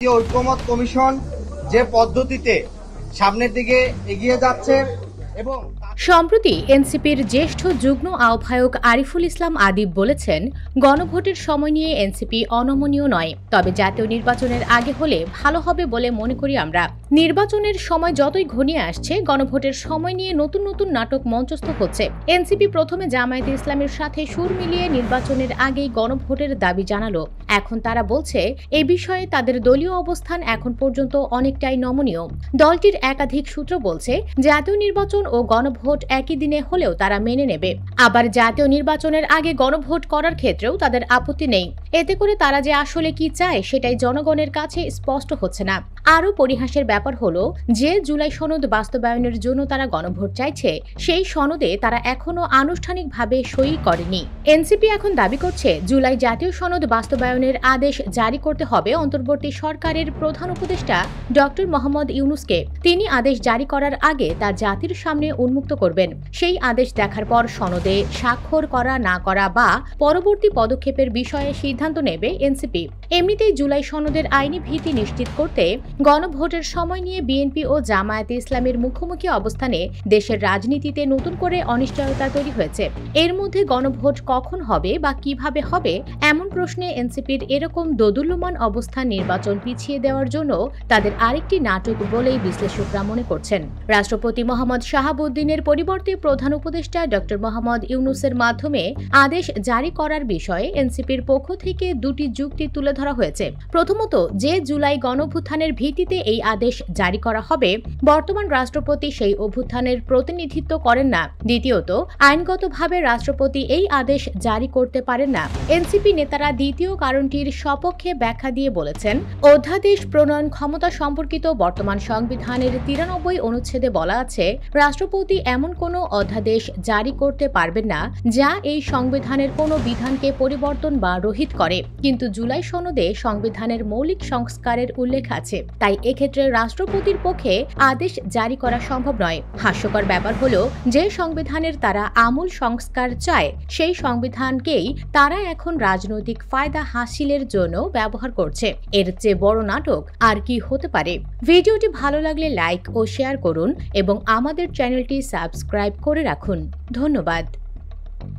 ঐকমত্য কমিশন যে পদ্ধতিতে সামনের দিকে এগিয়ে যাচ্ছে এবং সম্প্রতি এনসিপির জ্যেষ্ঠ যুগ্ম আহ্বায়ক আরিফুল ইসলাম আদিব বলেছেন, গণভোটের সময় নিয়ে এনসিপি অনমনীয় নয়, তবে জাতীয় নির্বাচনের আগে হলে ভালো হবে বলে মনে করি আমরা। নির্বাচনের সময় যতই ঘনিয়ে আসছে, গণভোটের সময় নিয়ে নতুন নতুন নাটক মঞ্চস্থ হচ্ছে। এনসিপি প্রথমে জামায়াতে ইসলামের সাথে সুর মিলিয়ে নির্বাচনের আগেই গণভোটের দাবি জানালো। এখন তারা বলছে এ বিষয়ে তাদের দলীয় অবস্থান এখন পর্যন্ত অনেকটাই নমনীয়। দলটির একাধিক সূত্র বলছে, জাতীয় নির্বাচন ও গণভোট একই দিনে হলেও তারা মেনে নেবে। আবার জাতীয় নির্বাচনের আগে গণভোট করার ক্ষেত্রেও তাদের আপত্তি নেই। এতে করে তারা যে আসলে কি চায় সেটাই জনগণের কাছে স্পষ্ট হচ্ছে না। আরও পরিহাসের ব্যাপার হলো, যে জুলাই সনদ বাস্তবায়নের জন্য তারা গণভোট চাইছে, সেই সনদে তারা এখনো আনুষ্ঠানিকভাবে সই করেনি। এনসিপি এখন দাবি করছে, জুলাই জাতীয় সনদ বাস্তবায়নের আদেশ জারি করতে হবে অন্তর্বর্তী সরকারের প্রধান উপদেষ্টা ডক্টর মোহাম্মদ ইউনূসকে। তিনি আদেশ জারি করার আগে তা জাতির সামনে উন্মুক্ত করবেন। সেই আদেশ দেখার পর সনদে স্বাক্ষর করা না করা বা পরবর্তী পদক্ষেপের বিষয়ে সিদ্ধান্ত নেবে এনসিপি। এমনিতেই জুলাই সনদের আইনি ভিত্তি নিশ্চিত করতে গণভোটের সময় নিয়ে বিএনপি ও জামায়াতে ইসলামের মুখোমুখি অবস্থানে দেশের রাজনীতিতে নতুন করে অনিশ্চয়তা তৈরি হয়েছে। এর মধ্যে গণভোট কখন হবে বা কিভাবে হবে এমন প্রশ্নে এনসিপির এরকম দোদুল্যমান অবস্থান নির্বাচন পিছিয়ে দেওয়ার জন্য তাদের আরেকটি নাটক বলেই বিশ্লেষকরা মনে করছেন। রাষ্ট্রপতি মোহাম্মদ শাহাবুদ্দিনের পরিবর্তে প্রধান উপদেষ্টা ডক্টর মোহাম্মদ ইউনূসের মাধ্যমে আদেশ জারি করার বিষয়ে এনসিপির পক্ষ থেকে দুটি যুক্তি তুলে ধরা হয়েছে। প্রথমত, যে জুলাই গণঅভ্যুত্থানের ভিত্তিতে এই আদেশ জারি করা হবে, বর্তমান রাষ্ট্রপতি সেই অভ্যুত্থানের প্রতিনিধিত্ব করেন না। দ্বিতীয়ত, আইনগতভাবে রাষ্ট্রপতি এই আদেশ জারি করতে পারেন না। এনসিপি নেতারা দ্বিতীয় কারণটির সপক্ষে ব্যাখ্যা দিয়ে বলেছেন, অধ্যাদেশ প্রণয়ন ক্ষমতা সম্পর্কিত বর্তমান সংবিধানের 93 অনুচ্ছেদে বলা আছে, রাষ্ট্রপতি এমন কোনো অধ্যাদেশ জারি করতে পারবেন না যা এই সংবিধানের কোনো বিধানকে পরিবর্তন বা রহিত করে। কিন্তু জুলাই সনদে সংবিধানের মৌলিক সংস্কারের উল্লেখ আছে, তাই এক্ষেত্রে রাষ্ট্রপতির পক্ষে আদেশ জারি করা সম্ভব নয়। হাস্যকর ব্যাপার হলো, যে সংবিধানের তারা আমূল সংস্কার চায়, সেই সংবিধানকেই তারা এখন রাজনৈতিক ফায়দা হাসিলের জন্য ব্যবহার করছে। এর চেয়ে বড় নাটক আর কি হতে পারে? ভিডিওটি ভালো লাগলে লাইক ও শেয়ার করুন এবং আমাদের চ্যানেলটি সাবস্ক্রাইব করে রাখুন। ধন্যবাদ।